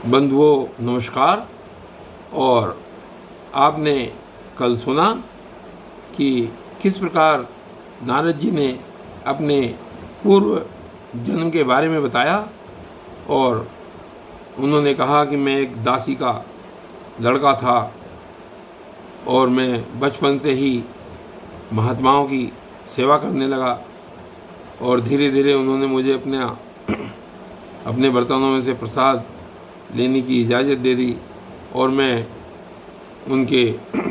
बंधुओं नमस्कार। और आपने कल सुना कि किस प्रकार नारद जी ने अपने पूर्व जन्म के बारे में बताया और उन्होंने कहा कि मैं एक दासी का लड़का था और मैं बचपन से ही महात्माओं की सेवा करने लगा और धीरे धीरे उन्होंने मुझे अपने बर्तनों में से प्रसाद लेने की इजाज़त दे दी और मैं उनके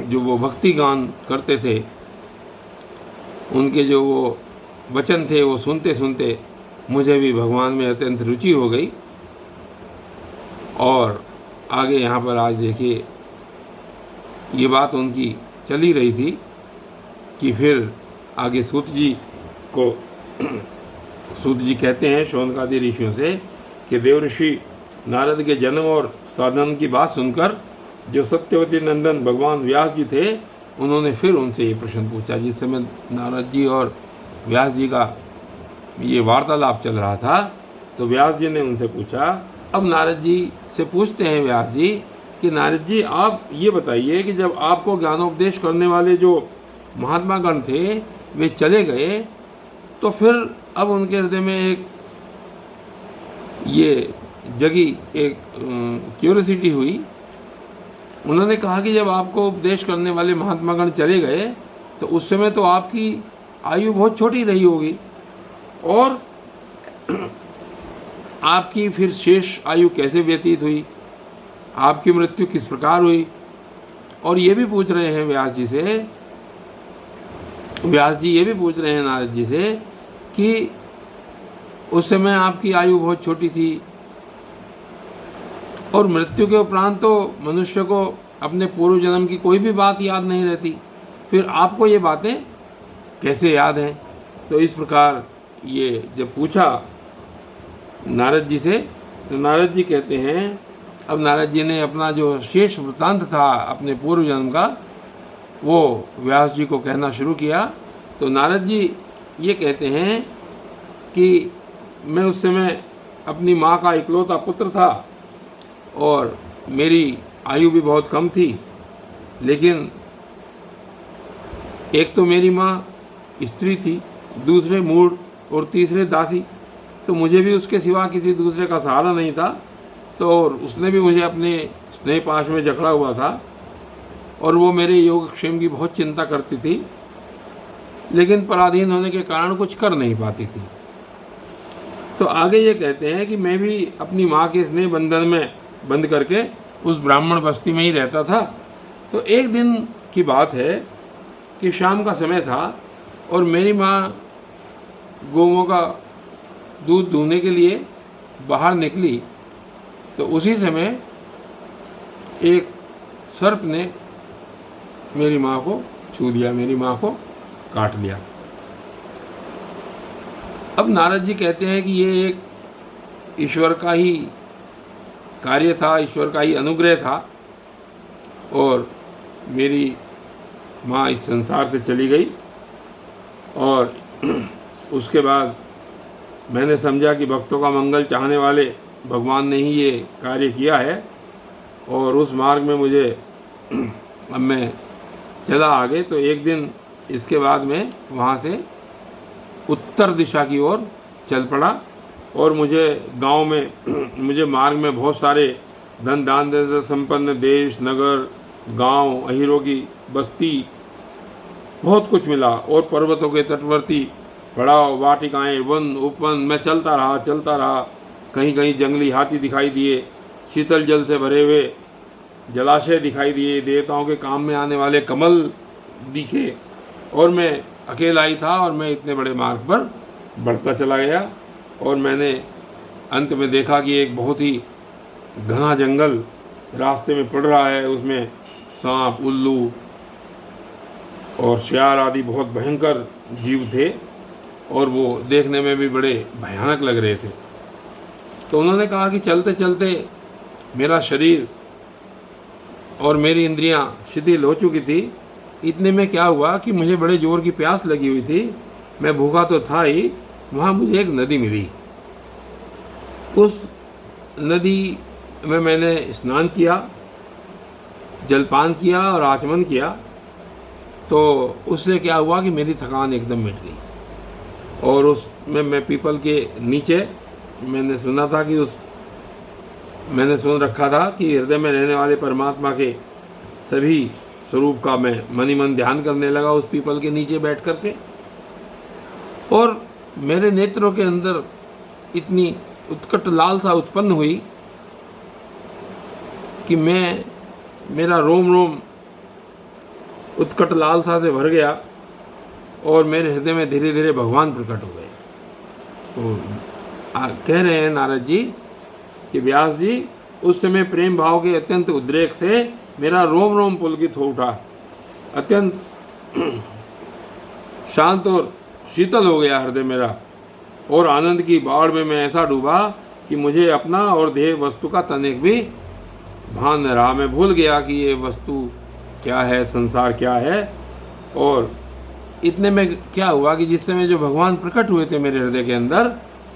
जो वो भक्ति गान करते थे, उनके जो वो वचन थे, वो सुनते सुनते मुझे भी भगवान में अत्यंत रुचि हो गई। और आगे यहाँ पर आज देखिए, ये बात उनकी चली रही थी कि फिर आगे सूत जी कहते हैं शौनकादि ऋषियों से कि देवऋषि नारद के जन्म और साधन की बात सुनकर जो सत्यवती नंदन भगवान व्यास जी थे, उन्होंने फिर उनसे ये प्रश्न पूछा। जिस समय नारद जी और व्यास जी का ये वार्तालाप चल रहा था, तो व्यास जी ने उनसे पूछा। अब नारद जी से पूछते हैं व्यास जी कि नारद जी, आप ये बताइए कि जब आपको ज्ञानोपदेश करने वाले जो महात्मा गण थे वे चले गए, तो फिर अब उनके हृदय में एक ये जगी एक क्यूरियोसिटी हुई। उन्होंने कहा कि जब आपको उपदेश करने वाले महात्मा गण चले गए तो उस समय तो आपकी आयु बहुत छोटी रही होगी और आपकी फिर शेष आयु कैसे व्यतीत हुई, आपकी मृत्यु किस प्रकार हुई। और ये भी पूछ रहे हैं व्यास जी ये भी पूछ रहे हैं नारद जी से कि उस समय आपकी आयु बहुत छोटी थी और मृत्यु के उपरांत तो मनुष्य को अपने पूर्व जन्म की कोई भी बात याद नहीं रहती, फिर आपको ये बातें कैसे याद हैं। तो इस प्रकार ये जब पूछा नारद जी से, तो नारद जी कहते हैं, अब नारद जी ने अपना जो शेष वृत्तांत था अपने पूर्व जन्म का, वो व्यास जी को कहना शुरू किया। तो नारद जी ये कहते हैं कि मैं उस समय अपनी माँ का इकलौता पुत्र था और मेरी आयु भी बहुत कम थी, लेकिन एक तो मेरी माँ स्त्री थी, दूसरे मूढ़ और तीसरे दासी, तो मुझे भी उसके सिवा किसी दूसरे का सहारा नहीं था। तो उसने भी मुझे अपने स्नेह पाश में जकड़ा हुआ था और वो मेरे योगक्षेम की बहुत चिंता करती थी, लेकिन पराधीन होने के कारण कुछ कर नहीं पाती थी। तो आगे ये कहते हैं कि मैं भी अपनी माँ के स्नेह बंधन में बंद करके उस ब्राह्मण बस्ती में ही रहता था। तो एक दिन की बात है कि शाम का समय था और मेरी माँ गौओं का दूध दूहने के लिए बाहर निकली, तो उसी समय एक सर्प ने मेरी माँ को छू दिया, मेरी माँ को काट लिया। अब नारद जी कहते हैं कि ये एक ईश्वर का ही कार्य था, ईश्वर का ही अनुग्रह था और मेरी माँ इस संसार से चली गई। और उसके बाद मैंने समझा कि भक्तों का मंगल चाहने वाले भगवान ने ही ये कार्य किया है और उस मार्ग में मुझे अब मैं चला आगे। तो एक दिन इसके बाद में वहाँ से उत्तर दिशा की ओर चल पड़ा और मुझे गांव में मुझे मार्ग में बहुत सारे धन दान से संपन्न देश, नगर, गांव, अहीरों की बस्ती, बहुत कुछ मिला और पर्वतों के तटवर्ती पड़ाव, वाटिकाएं, वन, उपवन, मैं चलता रहा। कहीं कहीं जंगली हाथी दिखाई दिए, शीतल जल से भरे हुए जलाशय दिखाई दिए, देवताओं के काम में आने वाले कमल दिखे और मैं अकेला ही था और मैं इतने बड़े मार्ग पर बढ़ता चला गया। और मैंने अंत में देखा कि एक बहुत ही घना जंगल रास्ते में पड़ रहा है, उसमें सांप, उल्लू और सियार आदि बहुत भयंकर जीव थे और वो देखने में भी बड़े भयानक लग रहे थे। तो उन्होंने कहा कि चलते चलते मेरा शरीर और मेरी इंद्रियां शिथिल हो चुकी थी। इतने में क्या हुआ कि मुझे बड़े जोर की प्यास लगी हुई थी, मैं भूखा तो था ही। वहाँ मुझे एक नदी मिली। उस नदी में मैंने स्नान किया, जलपान किया और आचमन किया, तो उससे क्या हुआ कि मेरी थकान एकदम मिट गई। और उसमें मैं पीपल के नीचे मैंने सुना था कि मैंने सुन रखा था कि हृदय में रहने वाले परमात्मा के सभी स्वरूप का मैं मन ही मन ध्यान करने लगा उस पीपल के नीचे बैठ कर के। और मेरे नेत्रों के अंदर इतनी उत्कट लालसा उत्पन्न हुई कि मेरा रोम रोम उत्कट लालसा से भर गया और मेरे हृदय में धीरे धीरे भगवान प्रकट हो गए। तो कह रहे हैं नारद जी कि व्यास जी, उस समय प्रेम भाव के अत्यंत उद्रेक से मेरा रोम रोम पुलकित हो उठा, अत्यंत शांत और शीतल हो गया हृदय मेरा, और आनंद की बाढ़ में मैं ऐसा डूबा कि मुझे अपना और देह वस्तु का तनिक भी भान न रहा। मैं भूल गया कि ये वस्तु क्या है, संसार क्या है। और इतने में क्या हुआ कि जिस समय जो भगवान प्रकट हुए थे मेरे हृदय के अंदर,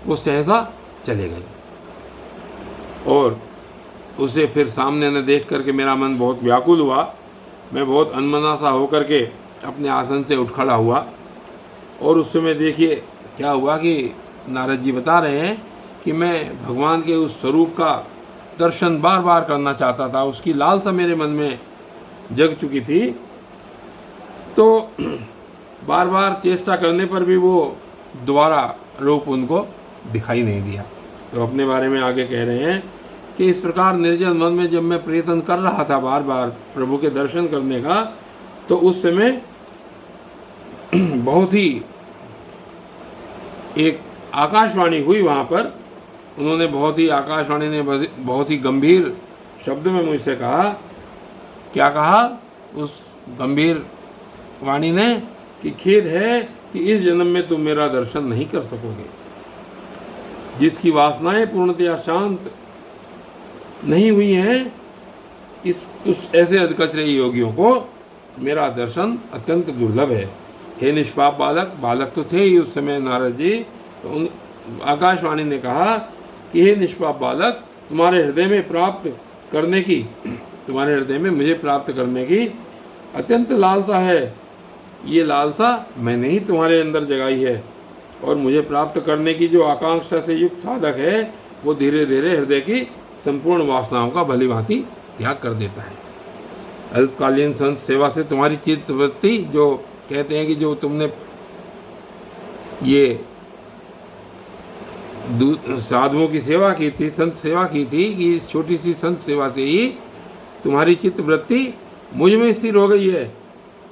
वो सहसा चले गए। और उसे फिर सामने न देख करके मेरा मन बहुत व्याकुल हुआ। मैं बहुत अनमना सा होकर के अपने आसन से उठ खड़ा हुआ। और उस समय देखिए क्या हुआ कि नारद जी बता रहे हैं कि मैं भगवान के उस स्वरूप का दर्शन बार बार करना चाहता था, उसकी लालसा मेरे मन में जग चुकी थी। तो बार बार चेष्टा करने पर भी वो दोबारा रूप उनको दिखाई नहीं दिया। तो अपने बारे में आगे कह रहे हैं कि इस प्रकार निर्जन मन में जब मैं प्रयत्न कर रहा था बार बार प्रभु के दर्शन करने का, तो उस समय बहुत ही एक आकाशवाणी हुई वहाँ पर। उन्होंने आकाशवाणी ने बहुत ही गंभीर शब्द में मुझसे कहा। क्या कहा उस गंभीर वाणी ने? कि खेद है कि इस जन्म में तुम मेरा दर्शन नहीं कर सकोगे। जिसकी वासनाएं पूर्णतया शांत नहीं हुई हैं, उस ऐसे अधकचरे योगियों को मेरा दर्शन अत्यंत दुर्लभ है। हे निष्पाप बालक, बालक तो थे ही उस समय नारद जी, तो उन आकाशवाणी ने कहा कि हे निष्पाप बालक, तुम्हारे हृदय में मुझे प्राप्त करने की अत्यंत लालसा है। ये लालसा मैंने ही तुम्हारे अंदर जगाई है, और मुझे प्राप्त करने की जो आकांक्षा से युक्त साधक है, वो धीरे धीरे हृदय की संपूर्ण वासनाओं का भली भांति त्याग कर देता है। अल्पकालीन संत सेवा से तुम्हारी चित्त वृत्ति, जो कहते हैं कि जो तुमने ये साधुओं की सेवा की थी, संत सेवा की थी, कि इस छोटी सी संत सेवा से ही तुम्हारी चित्त वृत्ति मुझ में स्थिर हो गई है।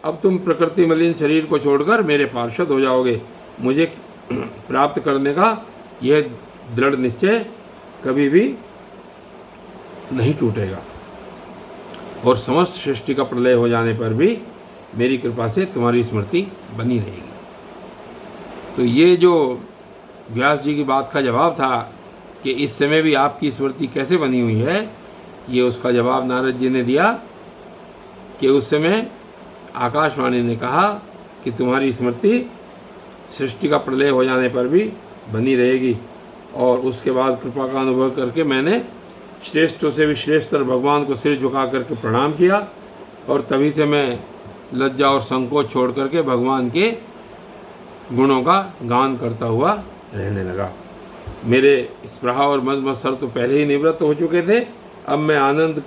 अब तुम प्रकृति मलिन शरीर को छोड़कर मेरे पार्षद हो जाओगे। मुझे प्राप्त करने का यह दृढ़ निश्चय कभी भी नहीं टूटेगा, और समस्त सृष्टि का प्रलय हो जाने पर भी मेरी कृपा से तुम्हारी स्मृति बनी रहेगी। तो ये जो व्यास जी की बात का जवाब था कि इस समय भी आपकी स्मृति कैसे बनी हुई है, ये उसका जवाब नारद जी ने दिया कि उस समय आकाशवाणी ने कहा कि तुम्हारी स्मृति सृष्टि का प्रलय हो जाने पर भी बनी रहेगी। और उसके बाद कृपा का अनुभव करके मैंने श्रेष्ठों से भी श्रेष्ठतर भगवान को सिर झुका करके प्रणाम किया, और तभी से मैं लज्जा और संकोच छोड़ करके भगवान के गुणों का गान करता हुआ रहने लगा। मेरे स्पृहा और मद मत्सर तो पहले ही निवृत्त हो चुके थे। अब मैं आनंद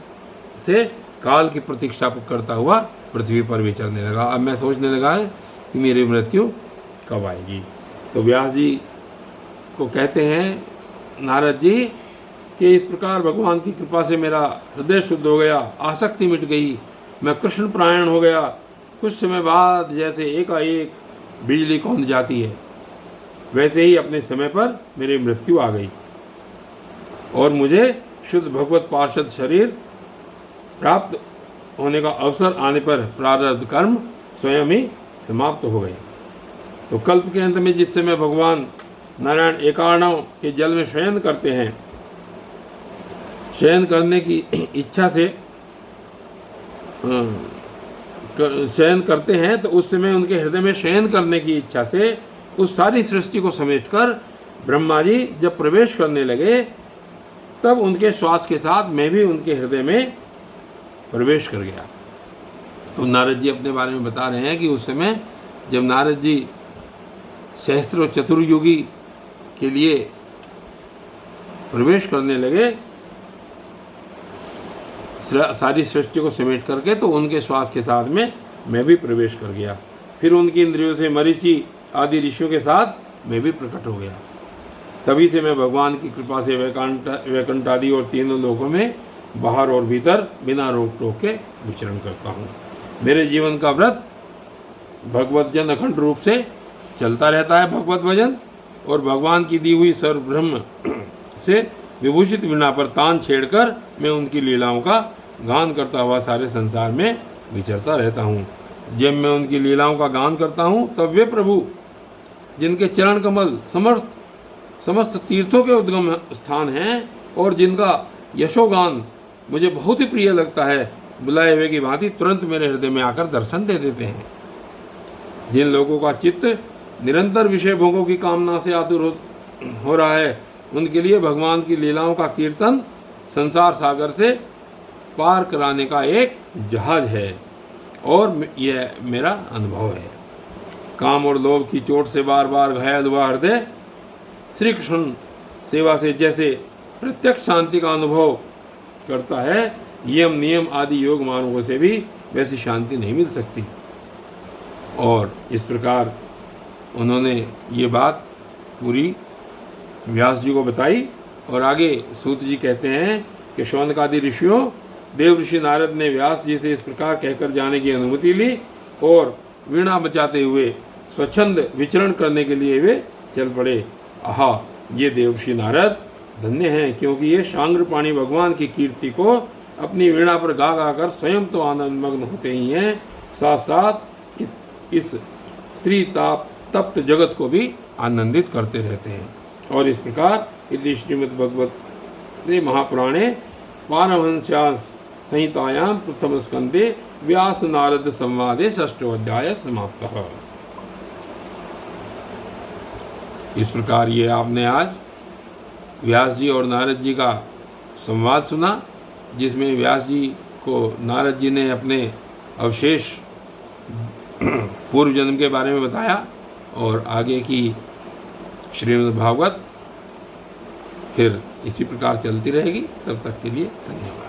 से काल की प्रतीक्षा करता हुआ पृथ्वी पर विचरने लगा। अब मैं सोचने लगा कि मेरी मृत्यु कब आएगी। तो व्यास जी को कहते हैं नारद जी कि इस प्रकार भगवान की कृपा से मेरा हृदय शुद्ध हो गया, आसक्ति मिट गई, मैं कृष्ण प्रायण हो गया। कुछ समय बाद जैसे एकाएक बिजली कौंध जाती है, वैसे ही अपने समय पर मेरी मृत्यु आ गई, और मुझे शुद्ध भगवत पार्षद शरीर प्राप्त होने का अवसर आने पर प्रारब्ध कर्म स्वयं ही समाप्त हो गए। तो कल्प के अंत में जिस समय भगवान नारायण एकार्णव के जल में शयन करते हैं, शयन करने की इच्छा से शयन करते हैं, तो उस समय उनके हृदय में शयन करने की इच्छा से उस सारी सृष्टि को समेटकर ब्रह्मा जी जब प्रवेश करने लगे, तब उनके श्वास के साथ मैं भी उनके हृदय में प्रवेश कर गया। तो नारद जी अपने बारे में बता रहे हैं कि उस समय जब नारद जी सहस्त्र चतुर्युगी के लिए प्रवेश करने लगे सारी सृष्टि को समेट करके, तो उनके श्वास के साथ में मैं भी प्रवेश कर गया। फिर उनकी इंद्रियों से मरीचि आदि ऋषियों के साथ मैं भी प्रकट हो गया। तभी से मैं भगवान की कृपा से वैकुंठ आदि और तीनों लोकों में बाहर और भीतर बिना रोक टोक के विचरण करता हूँ। मेरे जीवन का व्रत भगवत जन अखंड रूप से चलता रहता है भगवत भजन, और भगवान की दी हुई सर्व ब्रह्म से विभूषित वीणा पर तान छेड़कर मैं उनकी लीलाओं का गान करता हुआ सारे संसार में विचरता रहता हूँ। जब मैं उनकी लीलाओं का गान करता हूँ तब वे प्रभु जिनके चरण कमल समस्त तीर्थों के उद्गम स्थान हैं और जिनका यशोगान मुझे बहुत ही प्रिय लगता है, बुलाए हुए की भांति तुरंत मेरे हृदय में आकर दर्शन दे देते हैं। जिन लोगों का चित्त निरंतर विषय भोगों की कामना से आतुर हो रहा है, उनके लिए भगवान की लीलाओं का कीर्तन संसार सागर से पार कराने का एक जहाज है, और यह मेरा अनुभव है। काम और लोभ की चोट से बार बार घायल हुआ हृदय श्री कृष्ण सेवा से जैसे प्रत्यक्ष शांति का अनुभव करता है, यम नियम आदि योग मार्गों से भी वैसी शांति नहीं मिल सकती। और इस प्रकार उन्होंने ये बात पूरी व्यास जी को बताई। और आगे सूत जी कहते हैं कि शौनक आदि ऋषियों, देव ऋषि नारद ने व्यास जी से इस प्रकार कहकर जाने की अनुमति ली और वीणा बजाते हुए स्वच्छंद विचरण करने के लिए वे चल पड़े। आहा, ये देव ऋषि नारद धन्य हैं, क्योंकि ये शांग्रपाणी भगवान की कीर्ति को अपनी वीणा पर गा गा कर स्वयं तो आनंद मग्न होते ही हैं, साथ साथ इस त्रिताप तप्त जगत को भी आनंदित करते रहते हैं। और इस प्रकार इस श्रीमद्भगवते महापुराणे पारमहंस्यां संहितायां प्रथम स्कंदे व्यास नारद संवादे षष्ठोऽध्याय समाप्तः। इस प्रकार ये आपने आज व्यास जी और नारद जी का संवाद सुना, जिसमें व्यास जी को नारद जी ने अपने अवशेष पूर्व जन्म के बारे में बताया, और आगे की श्रीमद् भागवत फिर इसी प्रकार चलती रहेगी। तब तक के लिए धन्यवाद।